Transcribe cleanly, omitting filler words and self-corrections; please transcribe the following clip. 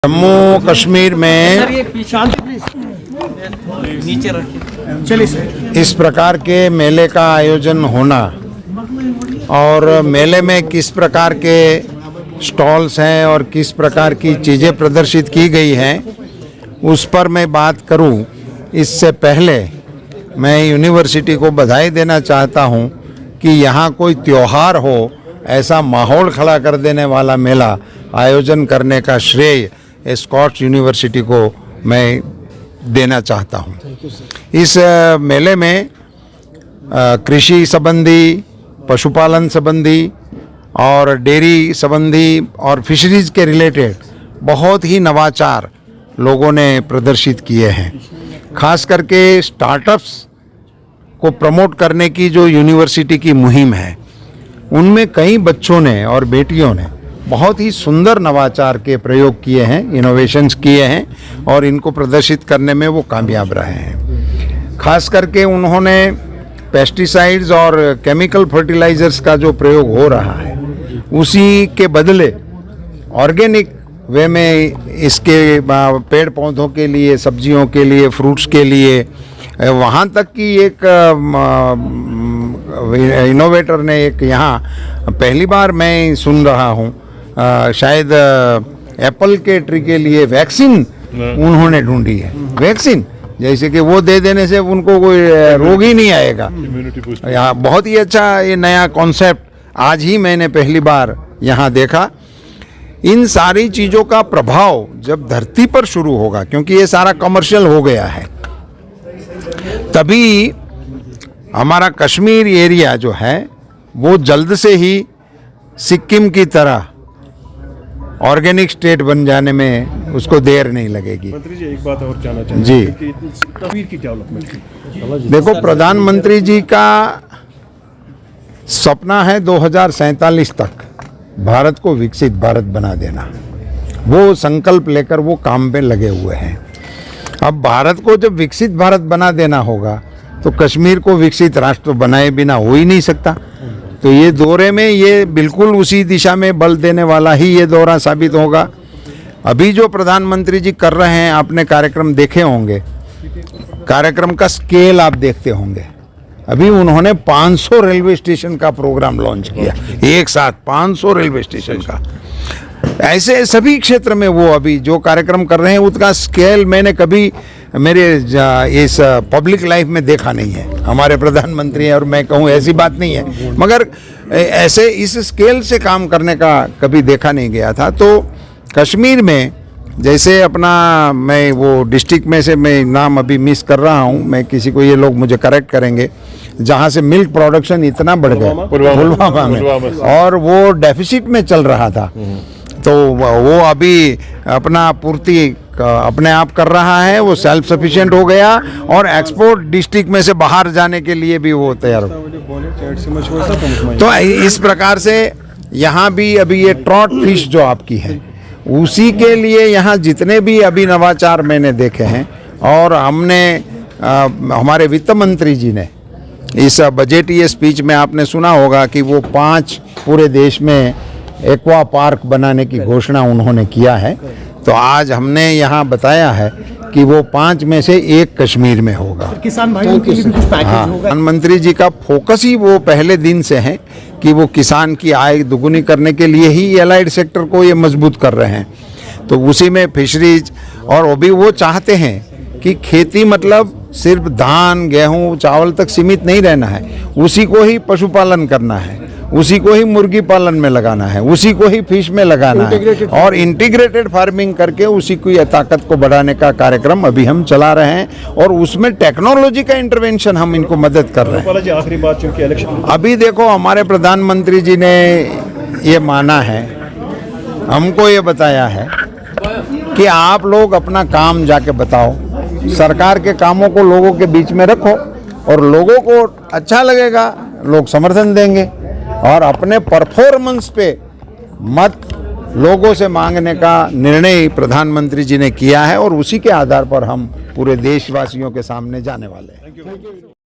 जम्मू कश्मीर में इस प्रकार के मेले का आयोजन होना और मेले में किस प्रकार के स्टॉल्स हैं और किस प्रकार की चीज़ें प्रदर्शित की गई हैं उस पर मैं बात करूं, इससे पहले मैं यूनिवर्सिटी को बधाई देना चाहता हूं कि यहाँ कोई त्यौहार हो ऐसा माहौल खड़ा कर देने वाला मेला आयोजन करने का श्रेय स्कॉट्स यूनिवर्सिटी को मैं देना चाहता हूँ। इस मेले में कृषि संबंधी, पशुपालन संबंधी और डेयरी संबंधी और फिशरीज़ के रिलेटेड बहुत ही नवाचार लोगों ने प्रदर्शित किए हैं। खास करके स्टार्टअप्स को प्रमोट करने की जो यूनिवर्सिटी की मुहिम है उनमें कई बच्चों ने और बेटियों ने बहुत ही सुंदर नवाचार के प्रयोग किए हैं, इनोवेशंस किए हैं और इनको प्रदर्शित करने में वो कामयाब रहे हैं। खास करके उन्होंने पेस्टिसाइड्स और केमिकल फर्टिलाइजर्स का जो प्रयोग हो रहा है उसी के बदले ऑर्गेनिक वे में इसके पेड़ पौधों के लिए, सब्जियों के लिए, फ्रूट्स के लिए, वहाँ तक कि एक इनोवेटर ने एक यहाँ पहली बार मैं सुन रहा हूँ शायद एप्पल के ट्री के लिए वैक्सीन उन्होंने ढूंढी है। वैक्सीन जैसे कि वो दे देने से उनको कोई रोग ही नहीं आएगा। यहाँ बहुत ही अच्छा ये नया कॉन्सेप्ट आज ही मैंने पहली बार यहाँ देखा। इन सारी चीज़ों का प्रभाव जब धरती पर शुरू होगा, क्योंकि ये सारा कमर्शियल हो गया है, तभी हमारा कश्मीर एरिया जो है वो जल्द से ही सिक्किम की तरह ऑर्गेनिक स्टेट बन जाने में उसको देर नहीं लगेगी। मंत्री जी एक बात और जानना चाहते जी कि कश्मीर की डेवलपमेंट की देखो, प्रधानमंत्री जी का सपना है 2047 तक भारत को विकसित भारत बना देना। वो संकल्प लेकर वो काम पे लगे हुए हैं। अब भारत को जब विकसित भारत बना देना होगा तो कश्मीर को विकसित राष्ट्र बनाए बिना हो ही नहीं सकता। तो ये दौरे में ये बिल्कुल उसी दिशा में बल देने वाला ही ये दौरा साबित होगा। अभी जो प्रधानमंत्री जी कर रहे हैं, आपने कार्यक्रम देखे होंगे, कार्यक्रम का स्केल आप देखते होंगे। अभी उन्होंने 500 रेलवे स्टेशन का प्रोग्राम लॉन्च किया, एक साथ 500 रेलवे स्टेशन का। ऐसे सभी क्षेत्र में वो अभी जो कार्यक्रम कर रहे हैं उसका स्केल मैंने कभी मेरे इस पब्लिक लाइफ में देखा नहीं है। हमारे प्रधानमंत्री हैं और मैं कहूँ ऐसी बात नहीं है, मगर ऐसे इस स्केल से काम करने का कभी देखा नहीं गया था। तो कश्मीर में जैसे अपना, मैं वो डिस्ट्रिक्ट में से मैं नाम अभी मिस कर रहा हूँ, मैं किसी को, ये लोग मुझे करेक्ट करेंगे, जहाँ से मिल्क प्रोडक्शन इतना बढ़ गया, पुलवामा में, और वो डेफिसिट में चल रहा था, तो वो अभी अपना पूर्ति अपने आप कर रहा है, वो सेल्फ सफिशिएंट हो गया और एक्सपोर्ट डिस्ट्रिक्ट में से बाहर जाने के लिए भी वो तैयार हो। तो इस प्रकार से यहाँ भी अभी ये ट्रॉट फिश जो आपकी है उसी के लिए यहाँ जितने भी अभी नवाचार मैंने देखे हैं, और हमने हमारे वित्त मंत्री जी ने इस बजटीय स्पीच में आपने सुना होगा कि वो 5 पूरे देश में एक्वा पार्क बनाने की घोषणा उन्होंने किया है। तो आज हमने यहाँ बताया है कि वो 5 में से 1 कश्मीर में होगा। किसान भाइयों के लिए भी कुछ पैकेज होगा। प्रधानमंत्री जी का फोकस ही वो पहले दिन से है कि वो किसान की आय दुगुनी करने के लिए ही एलाइड सेक्टर को ये मजबूत कर रहे हैं। तो उसी में फिशरीज, और अभी वो चाहते हैं कि खेती मतलब सिर्फ धान, गेहूँ, चावल तक सीमित नहीं रहना है, उसी को ही पशुपालन करना है, उसी को ही मुर्गी पालन में लगाना है, उसी को ही फिश में लगाना है, और इंटीग्रेटेड फार्मिंग करके उसी की ताकत को बढ़ाने का कार्यक्रम अभी हम चला रहे हैं। और उसमें टेक्नोलॉजी का इंटरवेंशन हम इनको मदद कर रहे हैं। आखिरी बात, चूंकि इलेक्शन अभी देखो, हमारे प्रधानमंत्री जी ने ये माना है, हमको ये बताया है कि आप लोग अपना काम जाके बताओ, सरकार के कामों को लोगों के बीच में रखो और लोगों को अच्छा लगेगा, लोग समर्थन देंगे, और अपने परफॉर्मेंस पे मत लोगों से मांगने का निर्णय प्रधानमंत्री जी ने किया है, और उसी के आधार पर हम पूरे देशवासियों के सामने जाने वाले हैं।